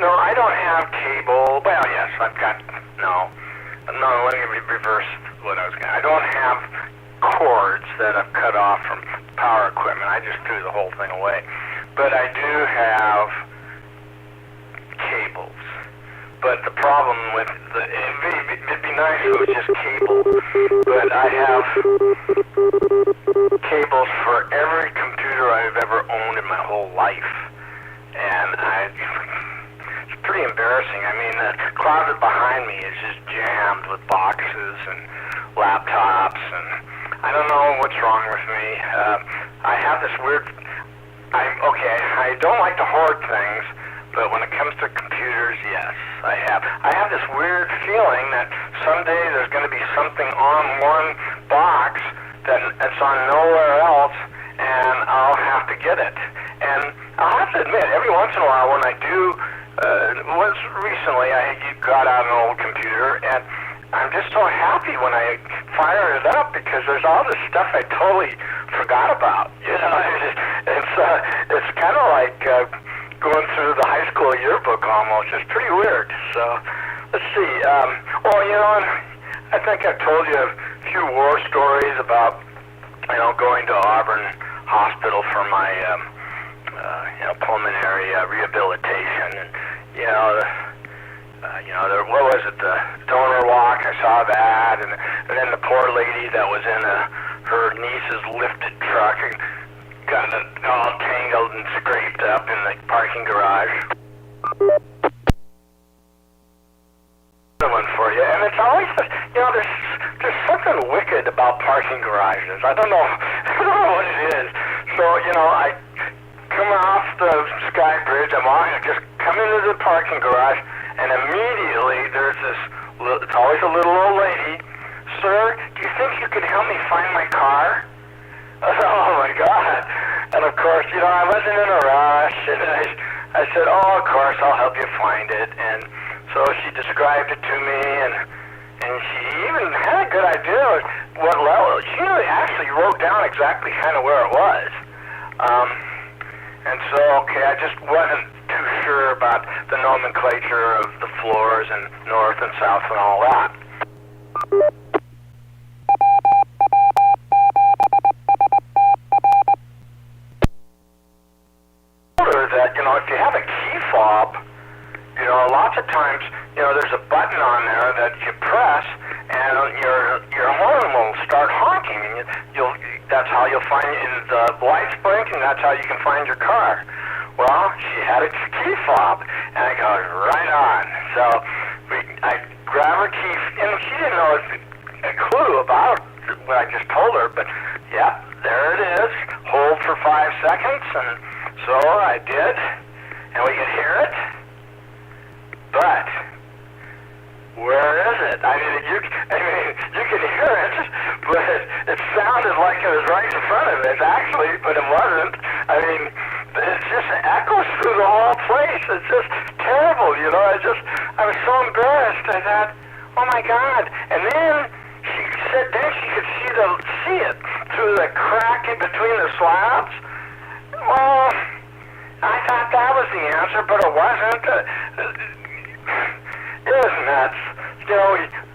no, I don't have cable, well, yes, I've got, no, let me reverse what I was going to, I don't have cords that I've cut off from power equipment, I just threw the whole thing away, but I do have cables. But the problem with it'd be nice if it was just cable, but I have cables for every computer I've ever owned in my whole life, and it's pretty embarrassing. I mean, the closet behind me is just jammed with boxes and laptops, and I don't know what's wrong with me. I have this weird, I don't like to hoard things, but when it comes to computers, yes, I have this weird feeling that someday there's going to be something on one box that's on nowhere else, and I'll have to get it. And I'll have to admit, every once in a while when I do, recently I got out an old computer, and I'm just so happy when I fire it up because there's all this stuff I totally forgot about. You know, it's kind of like going through the high school yearbook almost. It's pretty weird. So, let's see. I think I've told you a few war stories about, going to Auburn Hospital for my, pulmonary rehabilitation, and what was it? The donor walk. I saw that, and then the poor lady that was in her niece's lifted truck and got all tangled and scraped up in the parking garage. Another one for you, and it's always, there's something wicked about parking garages. I don't know what it is. So, I come off the Sky Bridge, I just come into the parking garage, and immediately there's it's always a little old lady. Sir, do you think you could help me find my car? Oh my God. And of course, I wasn't in a rush, and I said, oh, of course, I'll help you find it. And so she described it to me, and she even had a good idea what level. She actually wrote down exactly kind of where it was. And so, I just wasn't too sure about the nomenclature of the floors and north and south and all that. That, if you have a key fob, lots of times, there's a button on there that you press, and your horn will start honking, and that's how you'll find the lights blink, and that's how you can find your car. Well, she had a key fob, and I go, right on. So I grab her key, and she didn't know a clue about what I just told her, but yeah, there it is. Hold for 5 seconds, and so I did, and we could hear it, but where is it? You can hear it, but it sounded like it was right in front of it, actually, but it wasn't. It just echoes through the whole place. It's just terrible, I was so embarrassed. I thought, oh my God. And then she said she could see it through the crack in between the slabs. Well, I thought that was the answer, but it wasn't. It was nuts.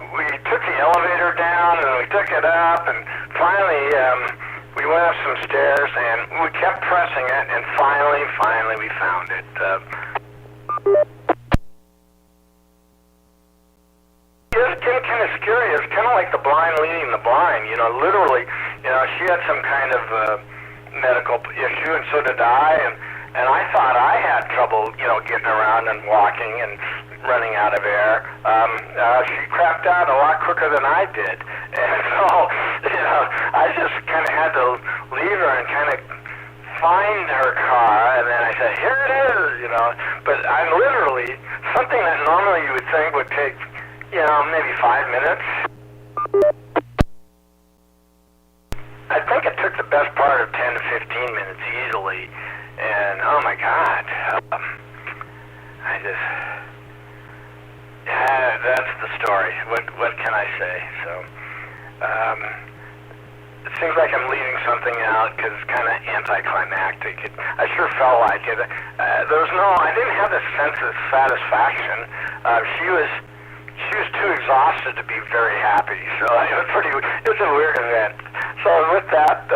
We took the elevator down, and we took it up, and finally, we went up some stairs, and we kept pressing it, and finally, we found it. It's kind of scary. It's kind of like the blind leading the blind. Literally, she had some kind of medical issue, and so did I, and I thought I had trouble, getting around and walking and running out of air. She crapped out a lot quicker than I did, and so, I just kind of had to leave her and kind of find her car, and then I said, here it is, you know. But I'm literally, something that normally you would think would take, you know, maybe 5 minutes. I think it took the best part of 10 to 15 minutes easily. And, oh my God, that's the story. What can I say? So, it seems like I'm leaving something out because it's kind of anticlimactic. I sure felt like it. I didn't have this sense of satisfaction. She was too exhausted to be very happy. So it was a weird event. So with that,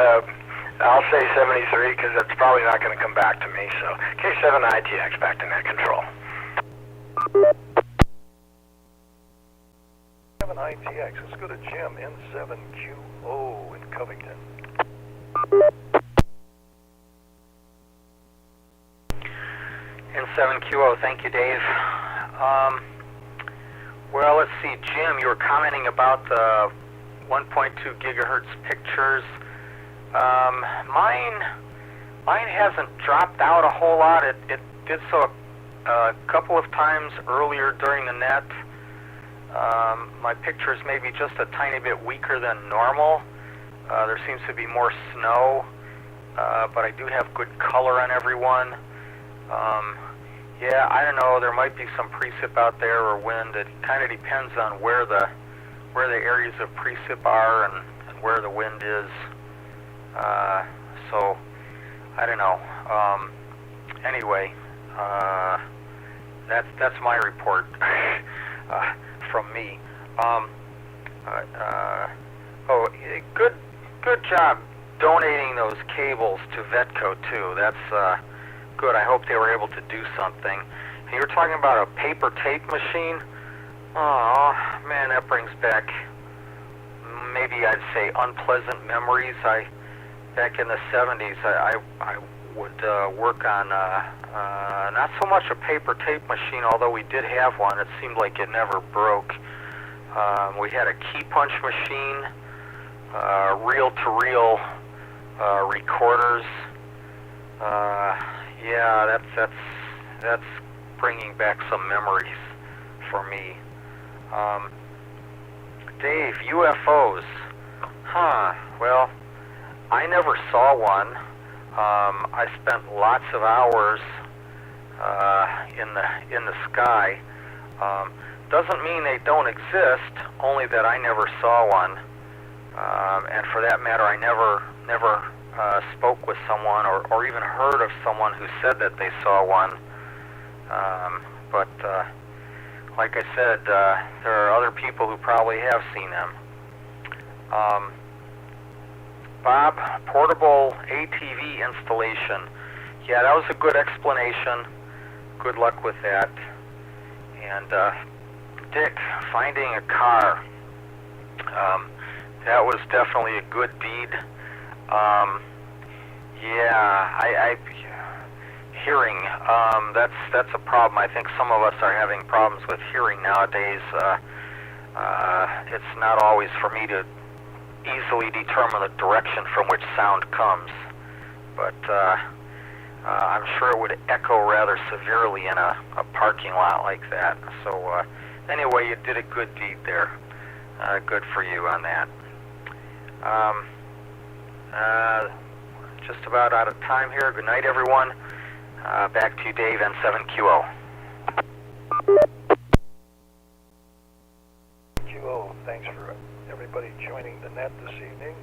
I'll say 73 because it's probably not going to come back to me. So K7ITX back to net control. 7ITX, let's go to Jim, N7QO in Covington. N7QO, thank you, Dave. Well, let's see, Jim, you were commenting about the 1.2 gigahertz pictures. Mine hasn't dropped out a whole lot. It did so a couple of times earlier during the net. My pictures may be just a tiny bit weaker than normal. There seems to be more snow, but I do have good color on everyone. Yeah, I don't know, there might be some precip out there or wind. It kind of depends on where the areas of precip are and where the wind is. So, I don't know. Anyway, that's my report from me. Good job donating those cables to Vetco too. That's good. I hope they were able to do something. And you were talking about a paper tape machine. Oh man, that brings back maybe I'd say unpleasant memories. Back in the 70s, I would work on not so much a paper tape machine, although we did have one. It seemed like it never broke. We had a key punch machine, reel-to-reel recorders. Yeah, that's bringing back some memories for me. Dave, UFOs. Well, I never saw one. I spent lots of hours in the sky. Doesn't mean they don't exist, only that I never saw one. And for that matter, I never spoke with someone or even heard of someone who said that they saw one. But like I said, there are other people who probably have seen them. Bob, portable ATV installation. Yeah, that was a good explanation. Good luck with that. And Dick, finding a car. That was definitely a good deed. Yeah, hearing. That's a problem. I think some of us are having problems with hearing nowadays. It's not always for me to easily determine the direction from which sound comes, but I'm sure it would echo rather severely in a parking lot like that. So anyway, you did a good deed there. Good for you on that. Just about out of time here. Good night, everyone. Back to you, Dave, N7QO. QO, thanks for everybody joining the net this evening.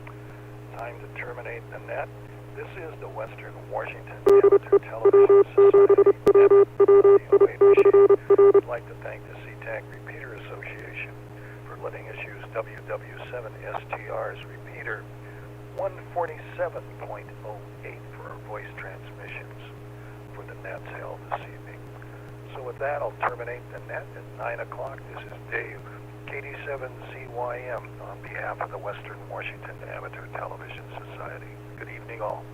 Time to terminate the net. This is the Western Washington Amateur Television Society WW7ATS machine. I'd like to thank the SeaTac Repeater Association for letting us use WW7STR's repeater 147.08 for our voice transmissions for the nets held this evening. So with that, I'll terminate the net at 9 o'clock. This is Dave, KD7ZYM, on behalf of the Western Washington Amateur Television Society. Good evening, all.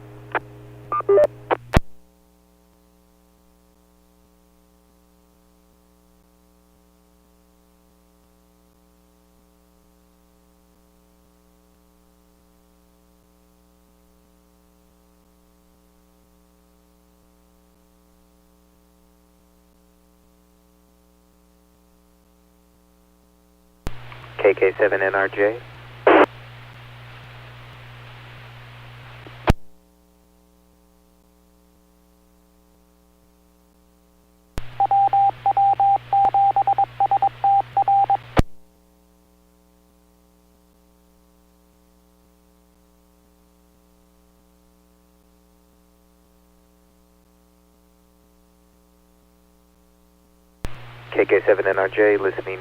KK7NRJ. KK7NRJ, listening.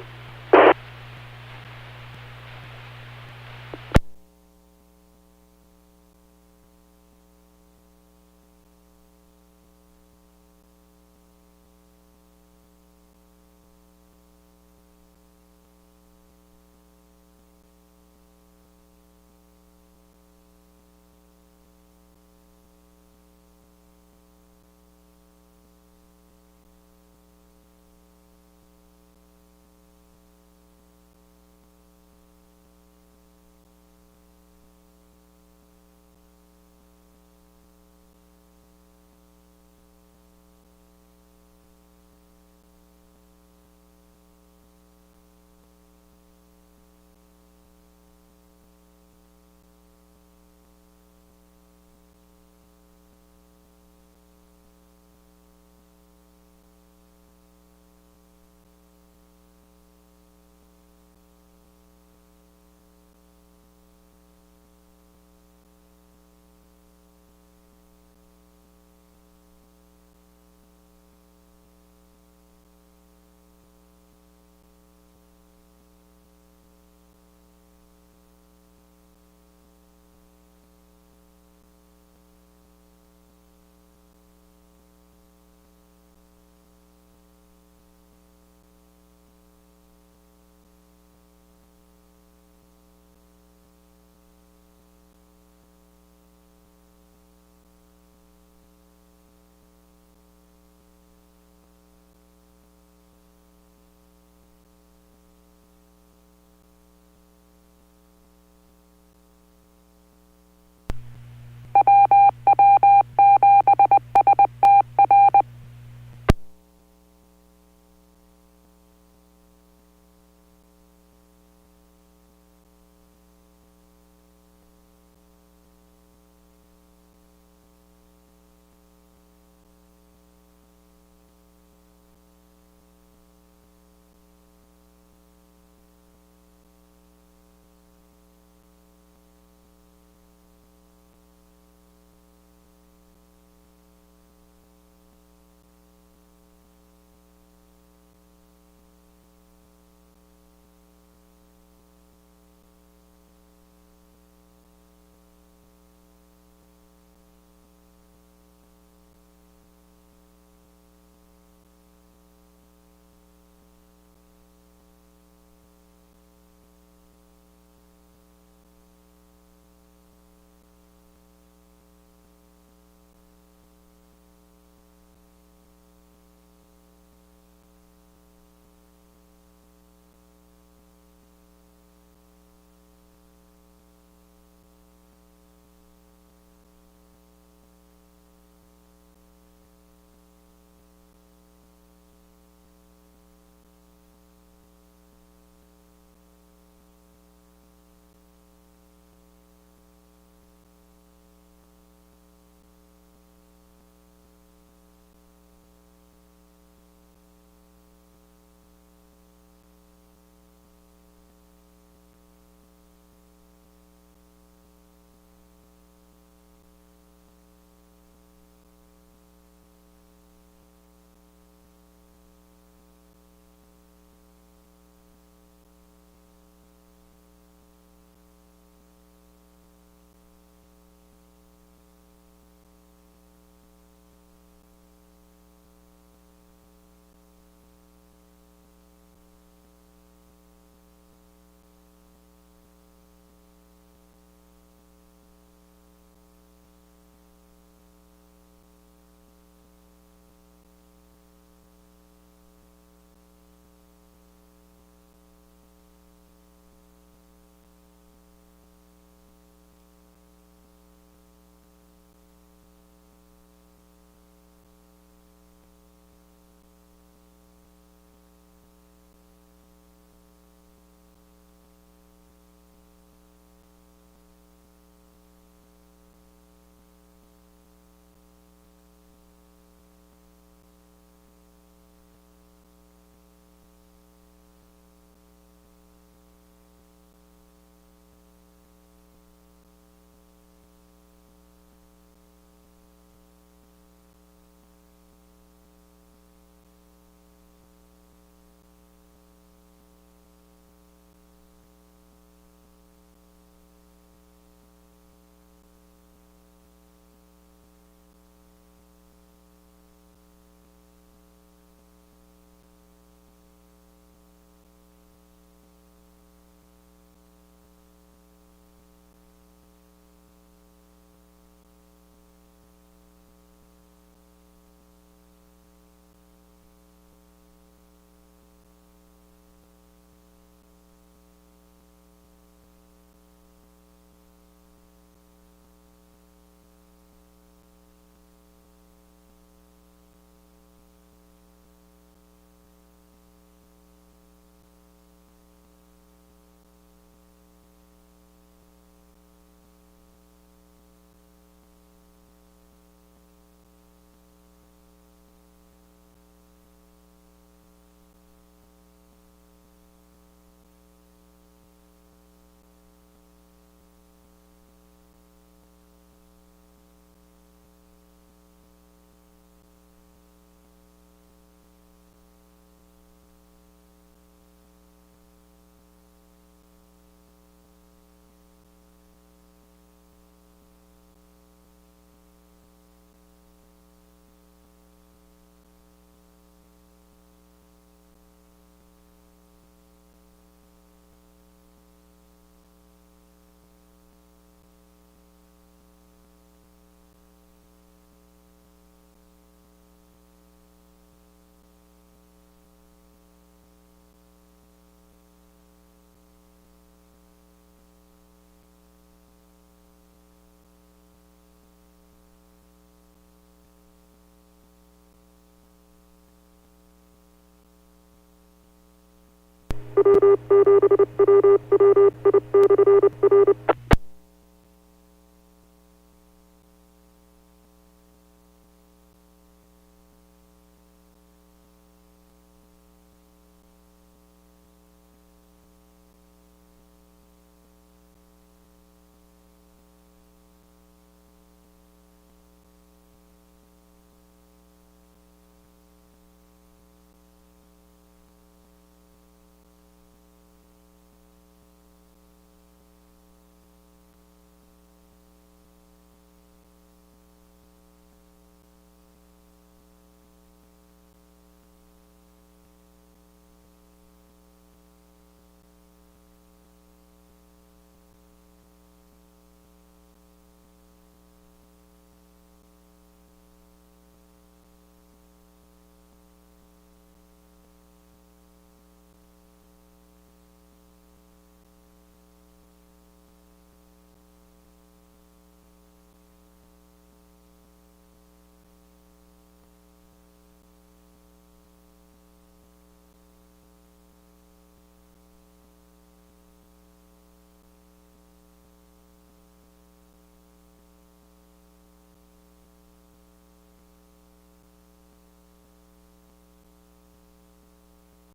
Bye.